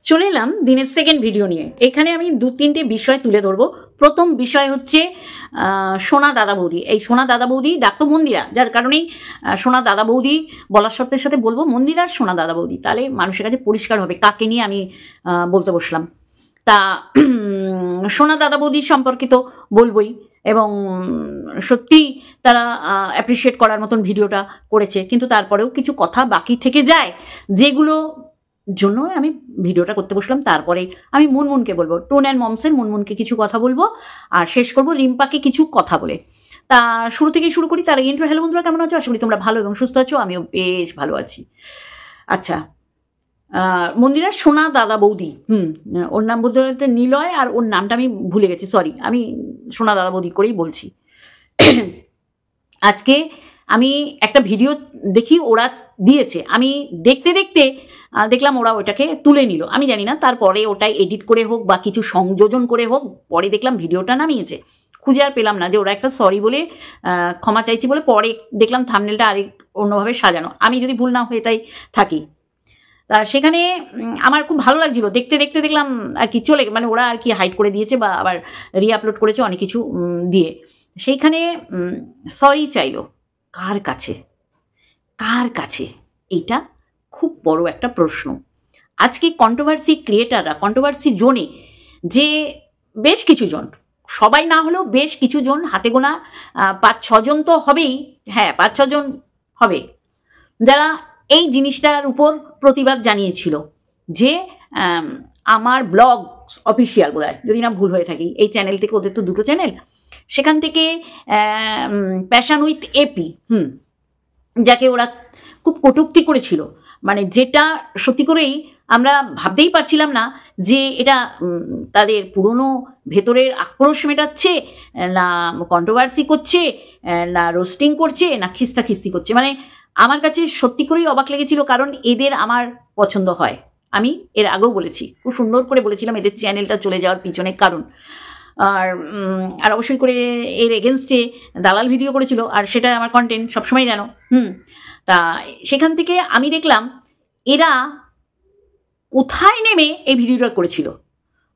চলে এলাম দিনের সেকেন্ড ভিডিও নিয়ে। এখানে আমি দু তিনটে বিষয় তুলে ধরবো। প্রথম বিষয় হচ্ছে সোনা দাদা বৌদি। এই সোনা দাদা বৌদি ডাকতো মন্দিরা, যার কারণেই সোনা দাদা বৌদি বলার শর্তের সাথে বলবো মন্দিরার সোনা দাদা বৌদি, তাহলে মানুষের কাছে পরিষ্কার হবে কাকে নিয়ে আমি বলতে বসলাম। তা সোনা দাদা বৌদি সম্পর্কিত বলবই, এবং সত্যি তারা অ্যাপ্রিসিয়েট করার মতন ভিডিওটা করেছে, কিন্তু তারপরেও কিছু কথা বাকি থেকে যায় যেগুলো জন্য আমি ভিডিওটা করতে বসলাম। তারপরে আমি মুনমুনকে বলবো, টোন অ্যান্ড মমসের মুনমুনকে কিছু কথা বলবো, আর শেষ করবো রিম্পাকে কিছু কথা বলে। তা শুরু থেকেই শুরু করি। তার আগে ইন্ট্রো। হ্যালো বন্ধুরা, কেমন আছো? আশা করি তোমরা ভালো এবং সুস্থ আছো। আমিও বেশ ভালো আছি। আচ্ছা, মন্দিরার সোনা দাদা বৌদি, ওর নাম বলতে নিলয়, আর ওর নামটা আমি ভুলে গেছি, সরি। আমি সোনা দাদা বৌদি করেই বলছি। আজকে আমি একটা ভিডিও দেখি ওরা দিয়েছে, আমি দেখতে দেখতে দেখলাম ওরা ওটাকে তুলে নিল। আমি জানি না তারপরে ওটাই এডিট করে হোক বা কিছু সংযোজন করে হোক, পরে দেখলাম ভিডিওটা নামিয়েছে। খুঁজে আর পেলাম না যে ওরা একটা সরি বলে ক্ষমা চাইছি বলে, পরে দেখলাম থাম্বনেলটা আরেক অন্যভাবে সাজানো। আমি যদি ভুল না হয়ে তাই থাকি, তা সেখানে আমার খুব ভালো লাগছিল। দেখতে দেখতে দেখলাম আর কি চলে, মানে ওরা আর কি হাইড করে দিয়েছে বা আবার রিআপলোড করেছে অনেক কিছু দিয়ে। সেইখানে সরি চাইলো কার কাছে, কার কাছে? এইটা খুব বড় একটা প্রশ্ন। আজকে কন্ট্রোভার্সি ক্রিয়েটাররা, কন্ট্রোভার্সি জোনে যে বেশ কিছু জন, সবাই না হলেও বেশ কিছু জন, হাতে গোনা 5-6 জন তো হবেই, হ্যাঁ 5-6 জন হবে, যারা এই জিনিসটার উপর প্রতিবাদ জানিয়েছিল যে আমার ব্লগ অফিসিয়াল, বোধহয় যদি না ভুল হয়ে থাকি, এই চ্যানেল থেকে, ওদের তো দুটো চ্যানেল, সেখান থেকে প্যাশন উইথ এপি, যাকে ওরা খুব কটূক্তি করেছিল, মানে যেটা সত্যি করেই আমরা ভাবতেই পারছিলাম না যে এটা তাদের পুরনো ভেতরের আক্রোশ মেটাচ্ছে, না কন্ট্রোভার্সি করছে, না রোস্টিং করছে, না খিস্তি করছে। মানে আমার কাছে সত্যি করেই অবাক লেগেছিল, কারণ এদের আমার পছন্দ হয়। আমি এর আগেও বলেছি, খুব সুন্দর করে বলেছিলাম এদের চ্যানেলটা চলে যাওয়ার পিছনে কারণ। আর অবশ্যই করে এর এগেনস্টে দালাল ভিডিও করেছিল, আর সেটা আমার কন্টেন্ট সবসময় জানো। তা সেখান থেকে আমি দেখলাম এরা কোথায় নেমে এই ভিডিওটা করেছিল,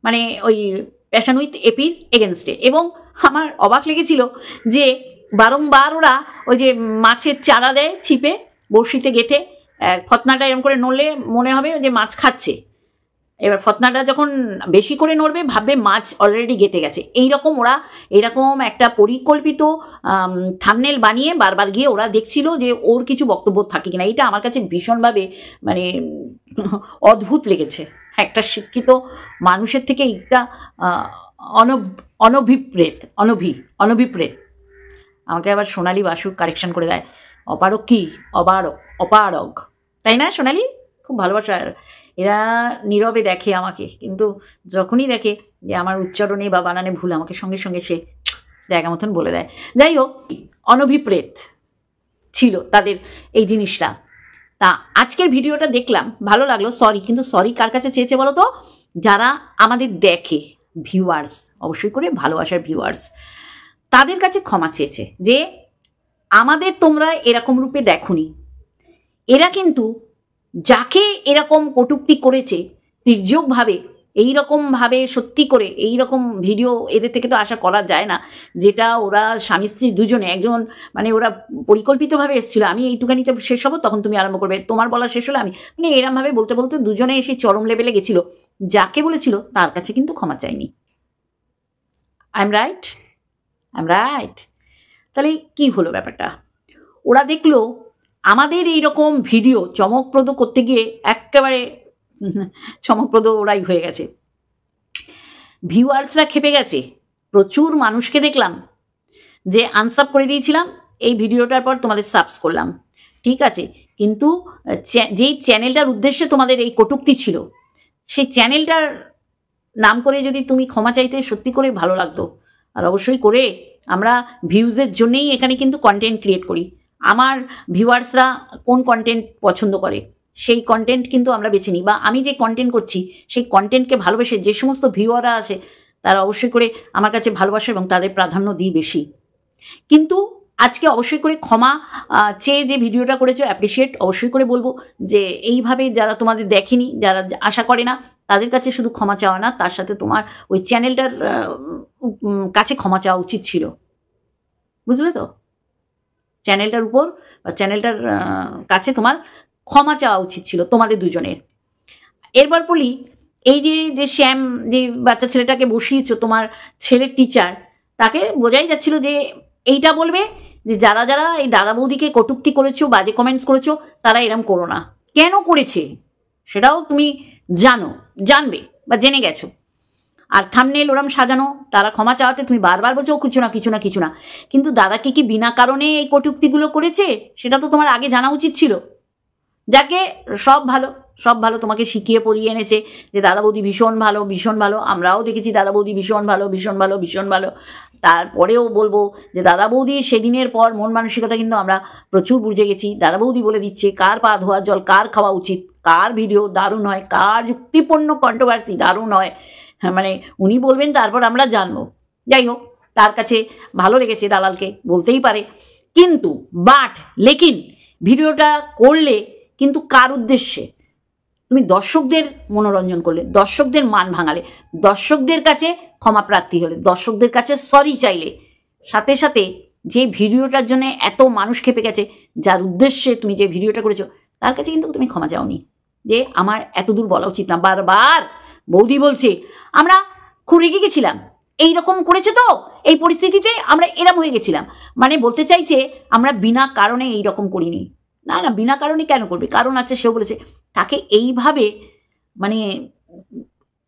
মানে ওই প্যাশন উইথ এপির এগেনস্টে। এবং আমার অবাক লেগেছিল যে বারংবার ওরা ওই যে মাছের চারা দেয় ছিপে, বড়শিতে গেঁথে, ফতনাটা এরকম করে নড়লে মনে হবে যে মাছ খাচ্ছে, এবার ফতনাটা যখন বেশি করে নড়বে ভাববে মাছ অলরেডি গেঁথে গেছে। এইরকম ওরা এরকম একটা পরিকল্পিত থাম্বনেল বানিয়ে বারবার গিয়ে ওরা দেখছিল যে ওর কিছু বক্তব্য থাকে কিনা। এটা আমার কাছে ভীষণভাবে মানে অদ্ভুত লেগেছে। একটা শিক্ষিত মানুষের থেকে একটা অনভিপ্রেত। আমাকে আবার সোনালি বাসু কারেকশন করে দেয়, অপারক কি, অপারগ, তাই না সোনালি? খুব ভালোবাসার। এরা নীরবে দেখে আমাকে, কিন্তু যখনই দেখে যে আমার উচ্চারণে বা বানানে ভুল, আমাকে সঙ্গে সঙ্গে সে জায়গা মতন বলে দেয়। যাই হোক, অনভিপ্রেত ছিল তাদের এই জিনিসটা। তা আজকের ভিডিওটা দেখলাম, ভালো লাগলো। সরি, কিন্তু সরি কার কাছে চেয়েছে বলো তো? যারা আমাদের দেখে, ভিউয়ার্স, অবশ্যই করে ভালোবাসার ভিউয়ার্স, তাদের কাছে ক্ষমা চেয়েছে যে আমাদের তোমরা এরকম রূপে দেখোনি। এরা কিন্তু যাকে এরকম কটূক্তি করেছে তির্যকভাবে, এইরকমভাবে সত্যি করে এইরকম ভিডিও এদের থেকে তো আশা করা যায় না, যেটা ওরা স্বামী স্ত্রী দুজনে, একজন মানে ওরা পরিকল্পিতভাবে এসেছিল, আমি এইটুকানিতে শেষ হবো তখন তুমি আরম্ভ করবে, তোমার বলা শেষ হলো আমি, মানে এরমভাবে বলতে বলতে দুজনে এসে চরম লেভেলে গেছিল। যাকে বলেছিল তার কাছে কিন্তু ক্ষমা চাইনি। I am right? তাহলে কি হলো ব্যাপারটা? ওরা দেখলো আমাদের এইরকম ভিডিও চমকপ্রদ করতে গিয়ে একেবারে চমকপ্রদ ওরাই হয়ে গেছে। ভিউয়ার্সরা খেপে গেছে। প্রচুর মানুষকে দেখলাম যে আনসাব করে দিয়েছিলাম, এই ভিডিওটার পর তোমাদের সাবস করলাম, ঠিক আছে, কিন্তু যেই চ্যানেলটার উদ্দেশ্যে তোমাদের এই কটূক্তি ছিল, সেই চ্যানেলটার নাম করে যদি তুমি ক্ষমা চাইতে, সত্যি করে ভালো লাগতো। আর অবশ্যই করে আমরা ভিউজের জন্যেই এখানে কিন্তু কন্টেন্ট ক্রিয়েট করি। আমার ভিউয়ার্সরা কোন কন্টেন্ট পছন্দ করে সেই কন্টেন্ট কিন্তু আমরা বেছে নিই, বা আমি যে কন্টেন্ট করছি সেই কন্টেন্টকে ভালোবেসে যে সমস্ত ভিউয়াররা আছে তারা অবশ্যই করে আমার কাছে ভালোবাসে এবং তাদের প্রাধান্য দিই বেশি। কিন্তু আজকে অবশ্যই করে ক্ষমা চেয়ে যে ভিডিওটা করেছো অ্যাপ্রিসিয়েট অবশ্যই করে বলবো, যে এইভাবে যারা তোমাদের দেখেনি, যারা আশা করে না, তাদের কাছে শুধু ক্ষমা চাওয়া না, তার সাথে তোমার ওই চ্যানেলটার কাছে ক্ষমা চাওয়া উচিত ছিল, বুঝলে তো? চ্যানেলটার উপর বা চ্যানেলটার কাছে তোমার ক্ষমা চাওয়া উচিত ছিল তোমাদের দুজনের। এরপর বলি, এই যে শ্যাম যে বাচ্চা ছেলেটাকে বসিয়েছো তোমার ছেলের টিচার, তাকে বোঝাই যাচ্ছিল যে এইটা বলবে যে যারা যারা এই দাদা বৌদিকে কটূক্তি করেছো, বাজে কমেন্টস করেছো, তারা এরম করো না। কেন করেছে সেটাও তুমি জানবে বা জেনে গেছো। আর থাম্বনেল ওরম সাজানো, তারা ক্ষমা চাওয়াতে তুমি বারবার বলছো ও কিছু না কিছু না কিছু না, কিন্তু দাদাকে কি বিনা কারণে এই কটূক্তিগুলো করেছে সেটা তো তোমার আগে জানা উচিত ছিল। যাকে সব ভালো তোমাকে শিখিয়ে পড়িয়ে এনেছে যে দাদা বৌদি ভীষণ ভালো, আমরাও দেখেছি দাদা বৌদি ভীষণ ভালো। তারপরেও বলবো যে দাদা বৌদি সেদিনের পর মন মানসিকতা কিন্তু আমরা প্রচুর বুঝে গেছি। দাদা বৌদি বলে দিচ্ছে কার পা ধোয়ার জল কার খাওয়া উচিত, কার ভিডিও দারুণ হয়, কার যুক্তিপূর্ণ কন্ট্রোভার্সি দারুণ হয়, হ্যাঁ মানে উনি বলবেন, তারপর আমরা জানবো। যাই হোক, তার কাছে ভালো লেগেছে দালালকে, বলতেই পারে। কিন্তু লেকিন ভিডিওটা করলে কিন্তু কার উদ্দেশ্যে? তুমি দর্শকদের মনোরঞ্জন করলে, দর্শকদের মান ভাঙালে, দর্শকদের কাছে ক্ষমা প্রার্থী হলে, দর্শকদের কাছে সরি চাইলে, সাথে সাথে যে ভিডিওটার জন্য এত মানুষ খেপে গেছে, যার উদ্দেশ্যে তুমি যে ভিডিওটা করেছো, তার কাছে কিন্তু তুমি ক্ষমা চাওনি যে আমার এত দূর বলা উচিত না। বারবার বৌদি বলছে আমরা খুব রেগে গেছিলাম, এইরকম করেছে তো এই পরিস্থিতিতে আমরা এরম হয়ে গেছিলাম, মানে বলতে চাইছে আমরা বিনা কারণে এইরকম করিনি। না বিনা কারণে কেন করবে, কারণ আছে, সেও বলেছে। তাকে এইভাবে মানে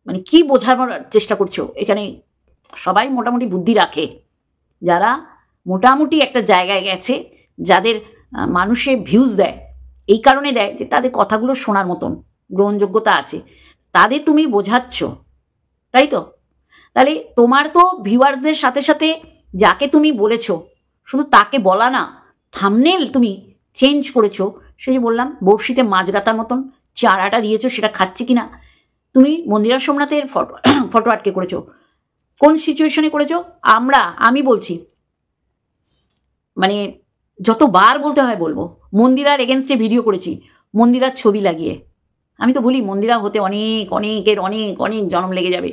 মানে কি বোঝানোর চেষ্টা করছো? এখানে সবাই মোটামুটি বুদ্ধি রাখে, যারা মোটামুটি একটা জায়গায় গেছে, যাদের মানুষে ভিউজ দেয়, এই কারণে দেয় যে তাদের কথাগুলো শোনার মতন গ্রহণযোগ্যতা আছে, তাদের তুমি বোঝাচ্ছ, তাই তো? তাহলে তোমার তো ভিউয়ার্সদের সাথে সাথে যাকে তুমি বলেছো, শুধু তাকে বলা না, থাম্বনেল তুমি চেঞ্জ করেছো। সে যে বললাম বড়শিতে মাছ গাতার মতন চারাটা দিয়েছো, সেটা খাচ্ছে কিনা। তুমি মন্দিরা সোমনাথের ফটো আটকে করেছো, কোন সিচুয়েশনে করেছো? আমি বলছি, মানে যতবার বলতে হয় বলবো, মন্দিরার এগেনস্টে ভিডিও করেছি, মন্দিরার ছবি লাগিয়ে। আমি তো বলি মন্দিরা হতে অনেক জন্ম লেগে যাবে,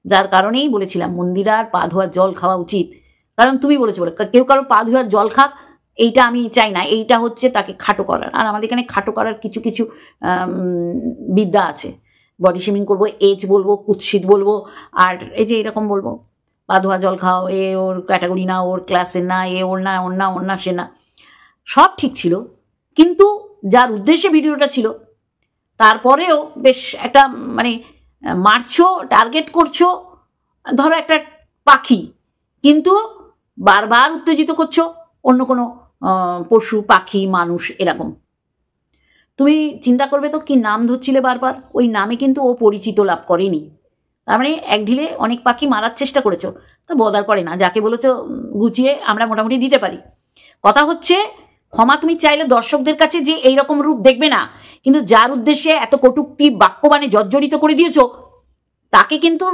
যার কারণেই বলেছিলাম মন্দিরার পা ধোয়ার জল খাওয়া উচিত। কারণ তুমি বলেছো বলে কেউ কারো পা ধোয়ার জল খাক, এইটা আমি চাই না। এইটা হচ্ছে তাকে খাটো করার, আর আমাদের এখানে খাটো করার কিছু বিদ্যা আছে। বডি শেমিং করবো, এজ বলবো, কুৎসিত বলবো, আর এই যে এরকম বলবো পা ধোয়া জল খাও, এ ওর ক্যাটাগরি না, ওর ক্লাসের না, এ ওর না সে না, সব ঠিক ছিল। কিন্তু যার উদ্দেশ্যে ভিডিওটা ছিল, তারপরেও বেশ একটা মানে মারছো, টার্গেট করছো, ধরো একটা পাখি, কিন্তু বারবার উত্তেজিত করছো অন্য কোনো পশু, পাখি, মানুষ, এরকম। তুমি চিন্তা করবে তো কি নাম ধরছিলে বারবার, ওই নামে কিন্তু ও পরিচিত লাভ করেনি। তার মানে এক ঢিলে অনেক পাখি মারার চেষ্টা করেছো, তা বদার করে না, যাকে বলেছো গুছিয়ে আমরা মোটামুটি দিতে পারি। কথা হচ্ছে ক্ষমা তুমি চাইলে দর্শকদের কাছে যে এইরকম রূপ দেখবে না, কিন্তু যার উদ্দেশ্যে এত কটূক্তি বাক্যবাণে জর্জরিত করে দিয়েছো, তাকে কিন্তু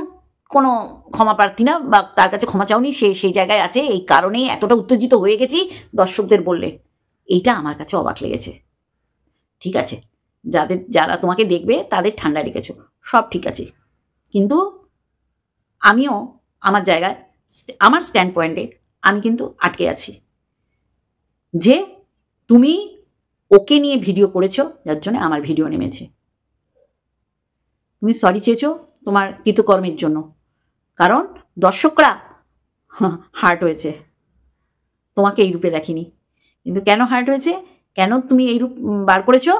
কোনো ক্ষমা প্রার্থী না, বা তার কাছে ক্ষমা চাওনি, সে সেই জায়গায় আছে। এই কারণেই এতটা উত্তেজিত হয়ে গেছি দর্শকদের বললে, এইটা আমার কাছে অবাক লেগেছে। ঠিক আছে, যারা তোমাকে দেখবে তাদের ঠান্ডা রেখেছো, সব ঠিক আছে, কিন্তু আমিও আমার জায়গায়, আমার স্ট্যান্ড পয়েন্টে আমি কিন্তু আটকে আছি যে তুমি ওকে নিয়ে ভিডিও করেছো, যার জন্য আমার ভিডিও নেমেছে। তুমি সরি চেয়েছো তোমার কৃতকর্মের জন্য, কারণ দর্শকরা হার্ট হয়েছে, তোমাকে এই রূপে দেখিনি। কিন্তু কেন হার্ট হয়েছে, কেন তুমি এই রূপ বার করেছো,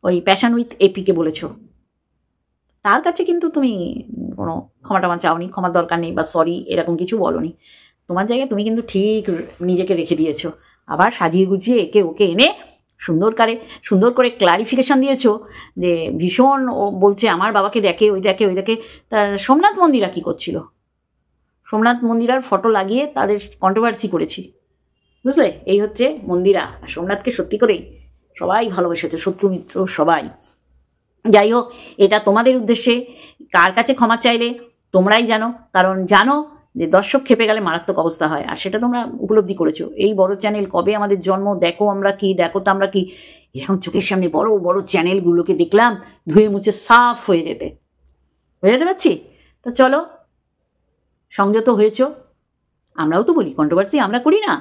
ওই প্যাশন উইথ এপিকে বলেছো, তার কাছে কিন্তু তুমি কোনো ক্ষমা চাওনি, ক্ষমার দরকার নেই, বা সরি এরকম কিছু বলোনি। তোমার জায়গায় তুমি কিন্তু ঠিক নিজেকে রেখে দিয়েছো, আবার সাজিয়ে গুছিয়ে একে ওকে এনে সুন্দর করে ক্লারিফিকেশান দিয়েছো যে ভীষণ ও বলছে আমার বাবাকে দেখে, ওই দেখে। তা সোমনাথ মন্দিরা কী করছিল? সোমনাথ মন্দিরার ফটো লাগিয়ে তাদের কন্ট্রোভার্সি করেছি, বুঝলে? এই হচ্ছে মন্দিরা। সোমনাথকে সত্যি করেই সবাই ভালোবেসেছে, শত্রু মিত্র সবাই। যাই হোক, এটা তোমাদের উদ্দেশ্যে, কার কাছে ক্ষমা চাইলে তোমরাই জানো, কারণ জানো যে দর্শক খেপে গেলে মারাত্মক অবস্থা হয়, আর সেটা তোমরা উপলব্ধি করেছো। এই বড় চ্যানেল কবে আমাদের জন্ম, দেখো আমরা কি, দেখো তো আমরা কি, এরকম চোখের সামনে বড় বড় চ্যানেলগুলোকে দেখলাম ধুয়ে মুছে সাফ হয়ে যেতে পারছি। তো চলো, সংযত হয়েছ। আমরাও তো বলি কন্ট্রোভার্সি আমরা করি না,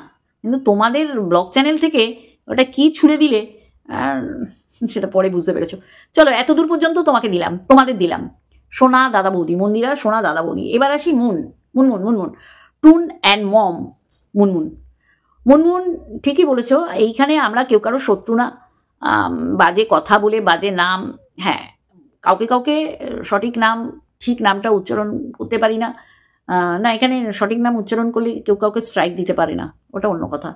কিন্তু তোমাদের ব্লগ চ্যানেল থেকে ওটা কি ছুড়ে দিলে সেটা পরে বুঝতে পেরেছো। চলো, এত দূর পর্যন্ত তোমাদের দিলাম সোনা দাদা বৌদি, মন্দিরা সোনা দাদা বৌদি। এবার আসি মুনমুন টুন অ্যান্ড মম। মুনমুন ঠিকই বলেছো, এইখানে আমরা কেউ কারো শত্রু না। বাজে কথা বলে, বাজে নাম, হ্যাঁ কাউকে সঠিক নাম, ঠিক নামটা উচ্চারণ করতে পারি না, না এখানে সঠিক নাম উচ্চারণ করলে কেউ কাউকে স্ট্রাইক দিতে পারে না, ওটা অন্য কথা।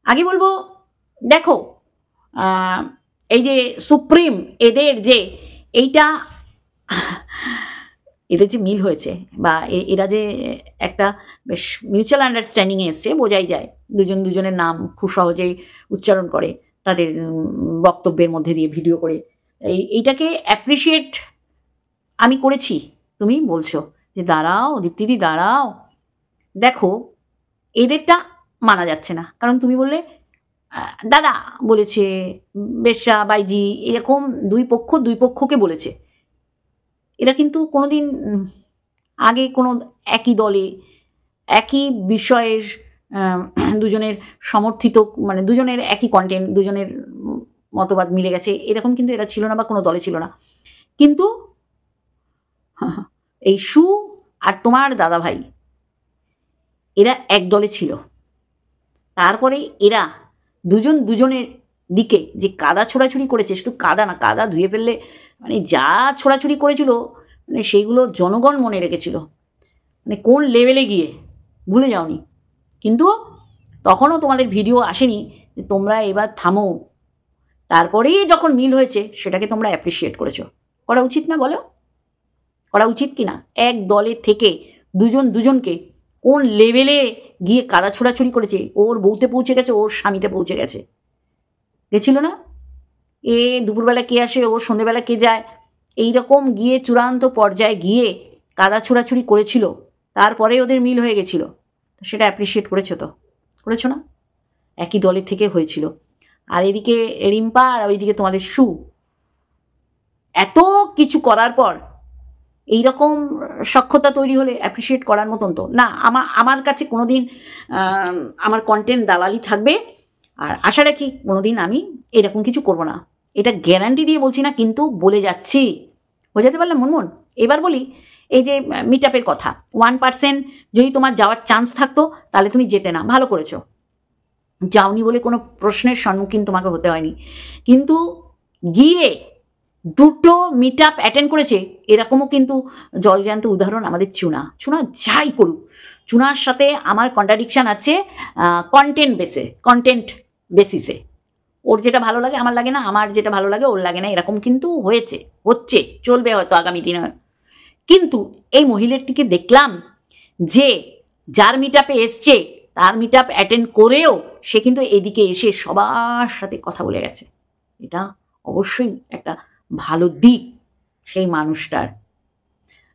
আগে বলবো, দেখো এই যে সুপ্রিম এদের যে এদের যে মিল হয়েছে, বা এরা যে একটা বেশ মিউচুয়াল আন্ডারস্ট্যান্ডিংয়ে এসছে, বোঝাই যায় দুজনের নাম খুব সহজেই উচ্চারণ করে তাদের বক্তব্যের মধ্যে দিয়ে ভিডিও করে। এইটাকে অ্যাপ্রিসিয়েট আমি করেছি। তুমি বলছো যে দাঁড়াও দীপ্তিদি দাঁড়াও, দেখো এদেরটা মানা যাচ্ছে না, কারণ তুমি বললে দাদা বলেছে, বেশ্যা বাইজি, এরকম দুই পক্ষকে বলেছে। এরা কিন্তু কোনোদিন আগে কোনো একই দলে একই বিষয়ে দুজনের সমর্থিত, মানে দুজনের একই কন্টেন্ট, দুজনের মতবাদ মিলে গেছে, এরকম কিন্তু এরা ছিল না, বা কোনো দলে ছিল না। কিন্তু এই সু আর তোমার দাদা ভাই এরা এক দলে ছিল। তারপরে এরা দুজনের দিকে যে কাদা ছোড়াছুড়ি করেছে, শুধু কাদা না, কাদা ধুয়ে ফেললে মানে যা ছোড়াছুড়ি করেছিল, মানে সেইগুলো জনগণ মনে রেখেছিল, মানে কোন লেভেলে গিয়ে ভুলে যাওনি। কিন্তু তখনও তোমাদের ভিডিও আসেনি যে তোমরা এবার থামো। তারপরেই যখন মিল হয়েছে সেটাকে তোমরা অ্যাপ্রিসিয়েট করেছো। করা উচিত না বলো? করা উচিত কি না? এক দলে থেকে দুজনকে কোন লেভেলে গিয়ে কাদা ছোড়াছুড়ি করেছে, ওর বউতে পৌঁছে গেছে, ওর স্বামীতে পৌঁছে গেছে, গেছিল না? এ দুপুরবেলা কে আসে, ওর সন্ধেবেলা কে যায়, এইরকম গিয়ে চূড়ান্ত পর্যায়ে গিয়ে কাদা ছোড়াছুড়ি করেছিল, তারপরে ওদের মিল হয়ে গেছিল। সেটা অ্যাপ্রিসিয়েট করেছো তো? করেছো না? একই দলের থেকে হয়েছিল। আর এদিকে রিম্পা আর ওইদিকে তোমাদের সু, এত কিছু করার পর এইরকম সক্ষতা তৈরি হলে অ্যাপ্রিসিয়েট করার মতন তো না। আমার কাছে কোনো দিন আমার কন্টেন্ট দালালি থাকবে, আর আশা রাখি কোনো দিন আমি এরকম কিছু করব না। এটা গ্যারান্টি দিয়ে বলছি না, কিন্তু বলে যাচ্ছি। বোঝাতে পারলাম মুনমুন? এবার বলি, এই যে মিট আপের কথা, 1% যদি তোমার যাওয়ার চান্স থাকতো তাহলে তুমি যেতে না, ভালো করেছো। যাওনি বলে কোনো প্রশ্নের সম্মুখীন তোমাকে হতে হয়নি, কিন্তু গিয়ে 2টো মিট আপ অ্যাটেন্ড করেছে, এরকমও কিন্তু জলজ্যান্ত উদাহরণ আমাদের চুনা যাই করুক, চুনার সাথে আমার কন্ট্রাডিকশান আছে কন্টেন্ট বেসিসে। ওর যেটা ভালো লাগে আমার লাগে না, আমার যেটা ভালো লাগে ওর লাগে না, এরকম কিন্তু হচ্ছে, চলবে হয়তো আগামী দিনে। কিন্তু এই মহিলাটিকে দেখলাম যে যার মিট আপে এসছে, তার মিট আপ অ্যাটেন্ড করেও সে কিন্তু এদিকে এসে সবার সাথে কথা বলে গেছে। এটা অবশ্যই একটা ভালো দিক সেই মানুষটার।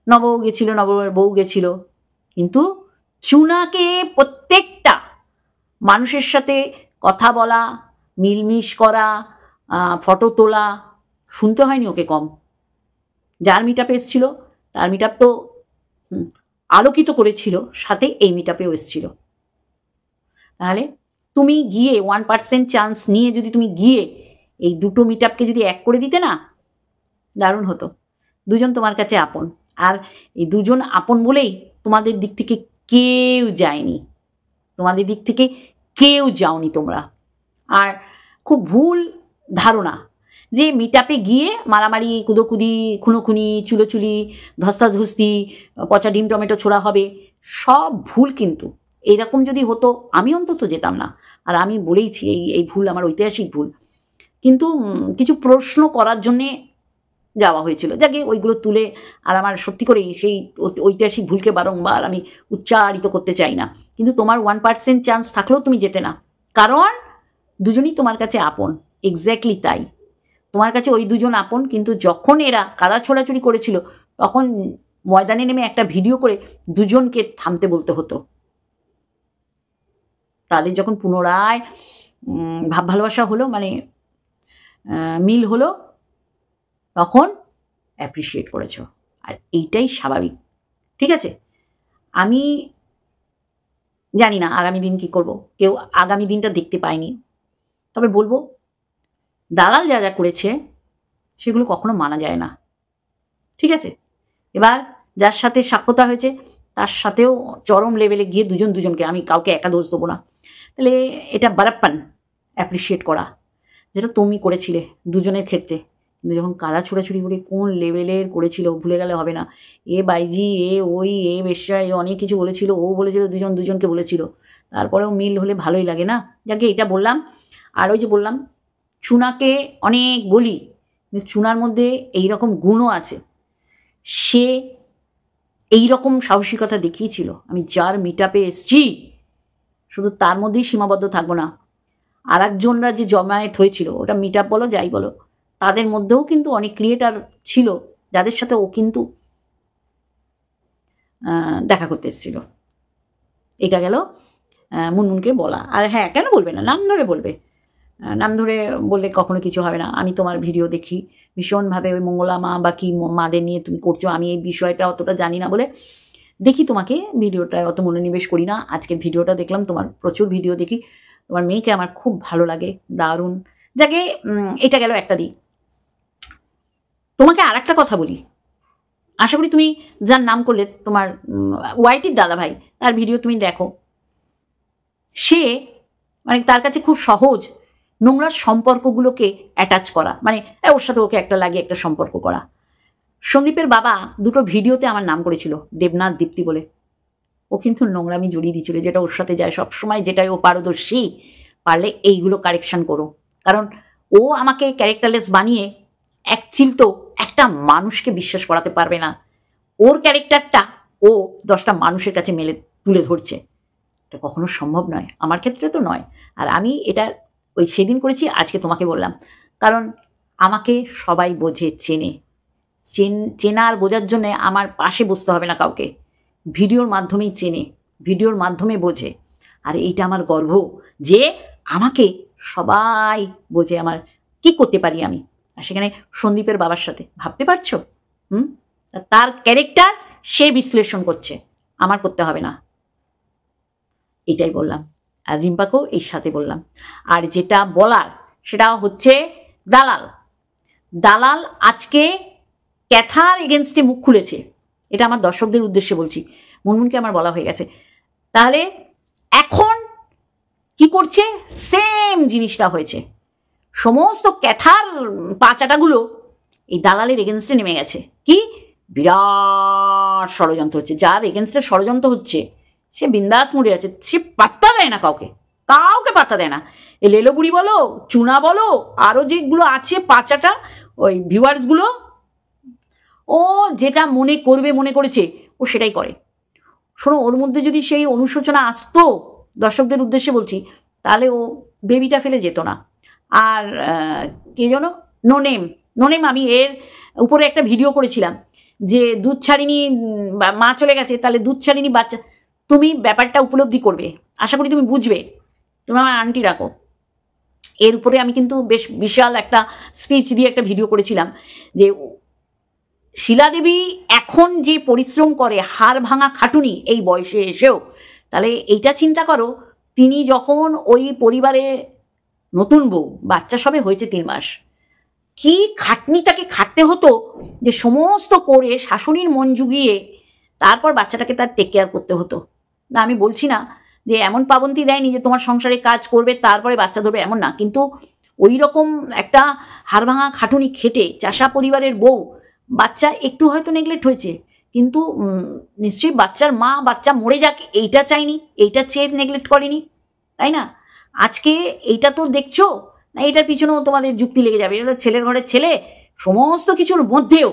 নবর বউ গেছিল, কিন্তু চুনাকে প্রত্যেকটা মানুষের সাথে কথা বলা, মিলমিশ করা, ফটো তোলা, শুনতে হয়নি ওকে কম। যার মিট আপে এসেছিল তার মিট আপ তো আলোকিত করেছিল, সাথে এই মিট আপেও এসেছিল। তাহলে তুমি গিয়ে 1% চান্স নিয়ে যদি তুমি গিয়ে এই 2টো মিট আপকে যদি এক করে দিতে না, দারুণ হতো। দুজন তোমার কাছে আপন, আর এই দুজন আপন বলেই তোমাদের দিক থেকে কেউ যায়নি, যাওনি তোমরা। আর খুব ভুল ধারণা যে মিট আপে গিয়ে মারামারি, কুদোকুদি, খুনোখুনি, চুলোচুলি, ধস্তাধস্তি, পচা ডিম টমেটো ছোড়া হবে, সব ভুল। কিন্তু এইরকম যদি হতো আমি অন্তত যেতাম না। আর আমি বলেইছি এই ভুল আমার ঐতিহাসিক ভুল, কিন্তু কিছু প্রশ্ন করার জন্যে যাওয়া হয়েছিল, যাকে ওইগুলো তুলে, আর আমার সত্যি করেই সেই ঐতিহাসিক ভুলকে বারংবার আমি উচ্চারিত করতে চাই না। কিন্তু তোমার 1% চান্স থাকলেও তুমি যেতে না, কারণ দুজনই তোমার কাছে আপন। এক্স্যাক্টলি তাই, তোমার কাছে ওই দুজন আপন, কিন্তু যখন এরা কাদা ছোড়াছুড়ি করেছিল তখন ময়দানে নেমে একটা ভিডিও করে দুজনকে থামতে বলতে হতো। তাদের যখন পুনরায় ভাব ভালোবাসা হলো, মানে মিল হলো, তখন অ্যাপ্রিসিয়েট করেছ। আর এইটাই স্বাভাবিক, ঠিক আছে? আমি জানি না আগামী দিন কি করব, কেউ আগামী দিনটা দেখতে পায়নি। তবে বলবো, দালাল যা যা করেছে সেগুলো কখনো মানা যায় না, ঠিক আছে? এবার যার সাথে সাক্ষতা হয়েছে তার সাথেও চরম লেভেলে গিয়ে দুজনকে, আমি কাউকে একা দোষ দেবো না, তাহলে এটা বারাপ্পান অ্যাপ্রিসিয়েট করা, যেটা তুমি করেছিলে দুজনের ক্ষেত্রে। কিন্তু যখন কাদা ছোড়াছুড়ি করে কোন লেভেলের করেছিল ভুলে গেলে হবে না। এ বাইজি, এ ওই, এ বেশ্যা, এ অনেক কিছু বলেছিল, ও বলেছিল, দুজনকে বলেছিল, তারপরেও মিল হলে ভালোই লাগে না? যাকে এটা বললাম। আর ওই যে বললাম, চুনাকে অনেক বলি, কিন্তু চুনার মধ্যে এইরকম গুণও আছে, সে এইরকম সাহসিকতা দেখিয়েছিল। আমি যার মিটআপে এসছি শুধু তার মধ্যেই সীমাবদ্ধ থাকবো না, আর একজনরা যে জমায়েত হয়েছিল, ওটা মিটআপ বলো যাই বলো, তাদের মধ্যেও কিন্তু অনেক ক্রিয়েটার ছিল যাদের সাথে ও কিন্তু দেখা করতে এসেছিল। এটা গেল মুনমুনকে বলা। আর হ্যাঁ, কেন বলবে না, নাম ধরে বলবে, নাম ধরে বললে কখনো কিছু হবে না। আমি তোমার ভিডিও দেখি ভীষণভাবে, ওই মঙ্গলা মা বা কি মাদের নিয়ে তুমি করছো, আমি এই বিষয়টা অতটা জানি না বলে দেখি তোমাকে, ভিডিওটায় অত মনোনিবেশ করি না। আজকের ভিডিওটা দেখলাম, তোমার প্রচুর ভিডিও দেখি, তোমার মেয়েকে আমার খুব ভালো লাগে, দারুণ। যাকে এটা গেল একটা দিক। তোমাকে আর একটা কথা বলি, আশা করি তুমি যার নাম করলে, তোমার ওয়াইটির দাদা ভাই, তার ভিডিও তুমি দেখো। সে মানে তার কাছে খুব সহজ নোংরা সম্পর্কগুলোকে অ্যাটাচ করা, মানে ওর সাথে ওকে একটা লাগিয়ে একটা সম্পর্ক করা। সন্দীপের বাবা দুটো ভিডিওতে আমার নাম করেছিল দেবনাথ দীপ্তি বলে। ও কিন্তু নোংরামি জড়িয়ে দিয়েছিল, যেটা ওর সাথে যায় সবসময়, যেটাই ও পারদর্শী। পারলে এইগুলো কারেকশন করো, কারণ ও আমাকে ক্যারেক্টারলেস বানিয়ে তো একটা মানুষকে বিশ্বাস করাতে পারবে না। ওর ক্যারেক্টারটা ও 10টা মানুষের কাছে মেলে তুলে ধরছে, এটা কখনো সম্ভব নয়, আমার ক্ষেত্রে তো নয়। আর আমি এটা ওই সেদিন করেছি, আজকে তোমাকে বললাম, কারণ আমাকে সবাই বোঝে, চেনা আর বোঝার জন্যে আমার পাশে বসতে হবে না কাউকে, ভিডিওর মাধ্যমেই চেনে, ভিডিওর মাধ্যমে বোঝে। আর এইটা আমার গর্ব যে আমাকে সবাই বোঝে, আমার কি করতে পারি আমি। আর সেখানে সন্দীপের বাবার সাথে, ভাবতে পারছো? তার ক্যারেক্টার সে বিশ্লেষণ করছে, আমার করতে হবে না, এটাই বললাম। আর রিম্পাকেও এর সাথে বললাম। আর যেটা বলার সেটা হচ্ছে, দালাল আজকে ক্যাথার এগেনস্টে মুখ খুলেছে, এটা আমার দর্শকদের উদ্দেশ্যে বলছি, মুনমুনকে আমার বলা হয়ে গেছে। তাহলে এখন কি করছে? সেম জিনিসটা হয়েছে, সমস্ত ক্যাথার পাচাটাগুলো এই দালালের এগেনস্টে নেমে গেছে। কি বিরাট ষড়যন্ত্র হচ্ছে, যার এগেনস্টে ষড়যন্ত্র হচ্ছে সে বিন্দাস মরে আছে, সে পাত্তা দেয় না কাউকে পাত্তা দেয় না। এ লেলো বুড়ি বলো, চুনা বলো, আরও যেগুলো আছে পাচাটা, ওই ভিউয়ার্সগুলো, ও যেটা মনে করেছে ও সেটাই করে। শোনো, ওর মধ্যে যদি সেই অনুশোচনা আসতো, দর্শকদের উদ্দেশ্যে বলছি, তাহলে ও বেবিটা ফেলে যেত না। আর কে যেন নোনেম, আমি এর উপরে একটা ভিডিও করেছিলাম যে দুধ ছাড়িনি, মা চলে গেছে, তাহলে দুধ ছাড়িনি বাচ্চা, তুমি ব্যাপারটা উপলব্ধি করবে, আশা করি তুমি বুঝবে, তুমি আমার আন্টি রাখো। এর উপরে আমি কিন্তু বেশ বিশাল একটা স্পিচ দিয়ে একটা ভিডিও করেছিলাম যে শিলাদেবী এখন যে পরিশ্রম করে, হাড় ভাঙা খাটুনি এই বয়সে এসেও, তাহলে এইটা চিন্তা করো, তিনি যখন ওই পরিবারে নতুন বউ, বাচ্চা সবে হয়েছে 3 মাস, কি খাটনি তাকে খাটতে হতো, যে সমস্ত করে শাশুড়ির মন জুগিয়ে তারপর বাচ্চাটাকে তার টেক কেয়ার করতে হতো। না, আমি বলছি না যে এমন পাবন্দি দেয়নি যে তোমার সংসারে কাজ করবে তারপরে বাচ্চা ধরবে, এমন না, কিন্তু ওই রকম একটা হাড় ভাঙা খাটুনি খেটে চাষা পরিবারের বউ, বাচ্চা একটু হয়তো নেগলেক্ট হয়েছে, কিন্তু নিশ্চয়ই বাচ্চার মা বাচ্চা মরে যাক এইটা চাইনি, এইটা চেয়ে নেগলেক্ট করেনি, তাই না? আজকে এইটা তো দেখছো না, এটার পিছনেও তোমাদের যুক্তি লেগে যাবে, ছেলের ঘরের ছেলে, সমস্ত কিছুর মধ্যেও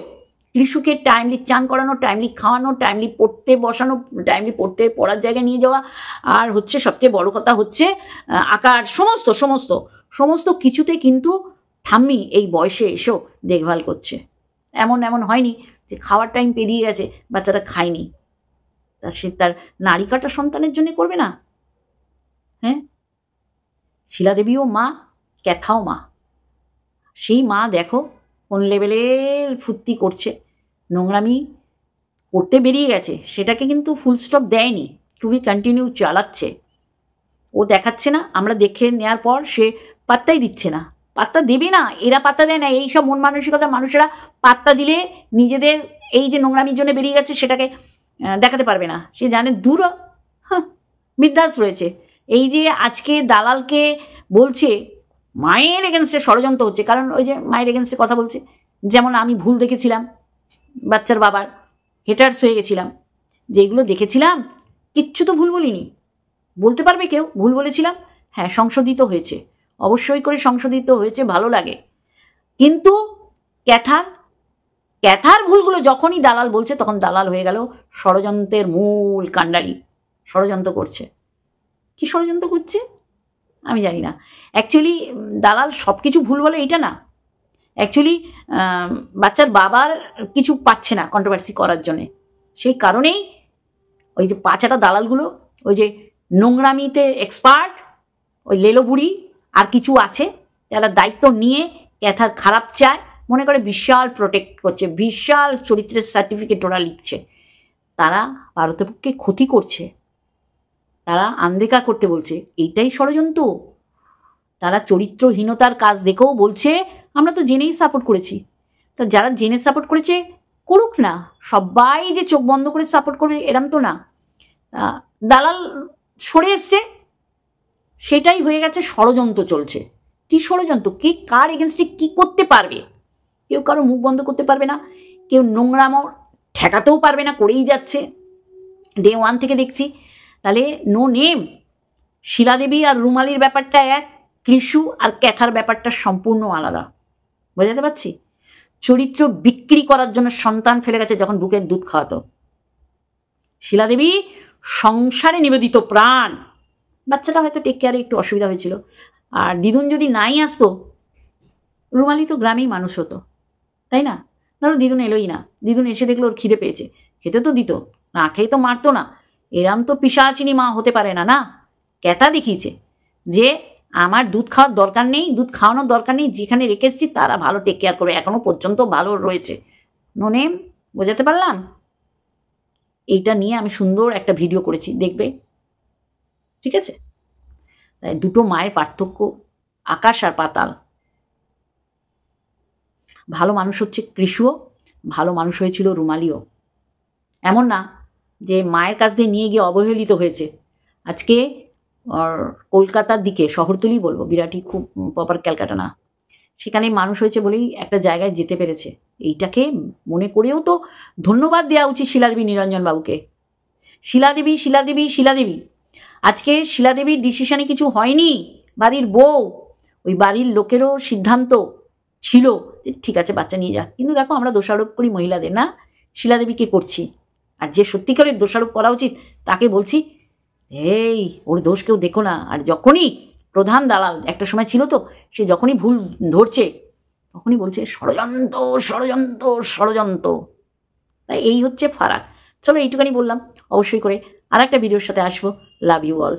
ঋষুকে টাইমলি চান করানো, টাইমলি খাওয়ানো, টাইমলি পড়তে বসানো, টাইমলি পড়ার জায়গায় নিয়ে যাওয়া, আর হচ্ছে সবচেয়ে বড় কথা হচ্ছে আকার, সমস্ত কিছুতে কিন্তু ঠাম্মি এই বয়সে এসেও দেখভাল করছে। এমন হয়নি যে খাওয়ার টাইম পেরিয়ে গেছে, বাচ্চাটা খায়নি, সে তার নারী কাটা সন্তানের জন্য করবে না? হ্যাঁ, শিলাদেবীও মা, ক্যাথাও মা। সেই মা দেখো কোন লেভেলের ফুর্তি করছে, নোংরামি করতে বেরিয়ে গেছে, সেটাকে কিন্তু ফুল স্টপ দেয়নি, টুবি কন্টিনিউ চালাচ্ছে। ও দেখাচ্ছে না, আমরা দেখে নেওয়ার পর সে পাত্তাই দিচ্ছে না, পাত্তা দেবে না, এরা পাত্তা দেয় না। এইসব মন মানসিকতার মানুষেরা পাত্তা দিলে নিজেদের এই যে নোংরামির জন্য বেরিয়ে গেছে সেটাকে দেখাতে পারবে না, সে জানে দূর বিদ্যাস রয়েছে। এই যে আজকে দালালকে বলছে মায়ের এগেনস্টে ষড়যন্ত্র হচ্ছে, কারণ ওই যে মায়ের এগেনস্টে কথা বলছে, যেমন আমি ভুল দেখেছিলাম, বাচ্চার বাবার হেটার্স হয়ে গেছিলাম, যেগুলো দেখেছিলাম কিচ্ছু তো ভুল বলিনি। বলতে পারবে কেউ ভুল বলেছিলাম? হ্যাঁ, সংশোধিত হয়েছে, অবশ্যই করে সংশোধিত হয়েছে, ভালো লাগে। কিন্তু ক্যাথার ভুলগুলো যখনই দালাল বলছে তখন দালাল হয়ে গেল ষড়যন্ত্রের মূল কাণ্ডারি, ষড়যন্ত্র করছে। কি ষড়যন্ত্র করছে আমি জানি না। অ্যাকচুয়ালি দালাল সব কিছু ভুল বলে এটা না, অ্যাকচুয়ালি বাচ্চার বাবার কিছু পাচ্ছে না কন্ট্রোভার্সি করার জন্যে, সেই কারণেই ওই যে পাঁচাটা দালালগুলো, ওই যে নোংরামিতে এক্সপার্ট, ওই লেলো বুড়ি আর কিছু আছে, যারা দায়িত্ব নিয়ে ক্যাথার খারাপ চায়, মনে করে বিশাল প্রোটেক্ট করছে, বিশাল চরিত্রের সার্টিফিকেট ওরা লিখছে, তারা ভারতপক্ষে ক্ষতি করছে, তারা আনদেখা করতে বলছে, এইটাই ষড়যন্ত্র। তারা চরিত্রহীনতার কাজ দেখেও বলছে আমরা তো জেনেই সাপোর্ট করেছি। তা যারা জেনে সাপোর্ট করেছে করুক না, সবাই যে চোখ বন্ধ করে সাপোর্ট করবে এরম তো না। দালাল সরে এসছে, সেটাই হয়ে গেছে ষড়যন্ত্র চলছে। কি ষড়যন্ত্র? কে কার এগেনস্টে কী করতে পারবে? কেউ কারো মুখ বন্ধ করতে পারবে না, কেউ নোংরামো ঠেকাতেও পারবে না, করেই যাচ্ছে ডে ওয়ান থেকে দেখছি। তাহলে নো নেম, শিলাদেবী আর রুমালির ব্যাপারটা এক, কৃষু আর ক্যাথার ব্যাপারটা সম্পূর্ণ আলাদা। বোঝাতে পারছি? চরিত্র বিক্রি করার জন্য সন্তান ফেলে গেছে যখন বুকের দুধ খাওয়াতো। শিলাদেবী সংসারে নিবেদিত প্রাণ, বাচ্চাটা হয়তো টেক কেয়ারে একটু অসুবিধা হয়েছিল, আর দিদুন যদি নাই আসতো, রুমালি তো গ্রামেই মানুষ হতো, তাই না? ধরো দিদুন এলোই না, দিদুন এসে দেখলো ওর খিদে পেয়েছে, খেতে তো দিত, না খেয়ে তো মারতো না। এরাম তো পিশাচিনী মা হতে পারে না। না, ক্যাথা দেখিয়েছে যে আমার দুধ খাওয়ার দরকার নেই, দুধ খাওয়ানোর দরকার নেই, যেখানে রেখেছি তারা ভালো টেক কেয়ার করে, এখনো পর্যন্ত ভালো রয়েছে। নো নেম, বোঝাতে পারলাম? এইটা নিয়ে আমি সুন্দর একটা ভিডিও করেছি, দেখবে, ঠিক আছে? তাই দুটো মায়ের পার্থক্য আকাশ আর পাতাল। ভালো মানুষ হচ্ছে কৃষুও, ভালো মানুষ হয়েছিল রুমালিও। এমন না যে মায়ের কাছ দিয়ে নিয়ে গিয়ে অবহেলিত হয়েছে। আজকে কলকাতার দিকে, শহরতলি বলবো, বিরাটই খুব প্রপার ক্যালকাটা না, সেখানে মানুষ হয়েছে বলেই একটা জায়গায় যেতে পেরেছে। এইটাকে মনে করেও তো ধন্যবাদ দেওয়া উচিত শিলাদেবী নিরঞ্জনবাবুকে। শিলাদেবী শিলাদেবী শিলাদেবী, আজকে শিলাদেবীর ডিসিশনে কিছু হয়নি, বাড়ির বউ, ওই বাড়ির লোকেরও সিদ্ধান্ত ছিল যে ঠিক আছে বাচ্চা নিয়ে যা। কিন্তু দেখো আমরা দোষারোপ করি মহিলাদের, না, শিলাদেবীকে করছি। আর যে সত্যিকারের দোষারোপ করা উচিত তাকে বলছি এই ওর দোষ কেউ দেখো না। আর যখনই প্রধান দালাল একটা সময় ছিল তো, সে যখনই ভুল ধরছে তখনই বলছে ষড়যন্ত্র ষড়যন্ত্র ষড়যন্ত্র। তাই এই হচ্ছে ফারাক। চলো এইটুখানি বললাম, অবশ্যই করে আর একটা ভিডিওর সাথে আসবো। Love you all.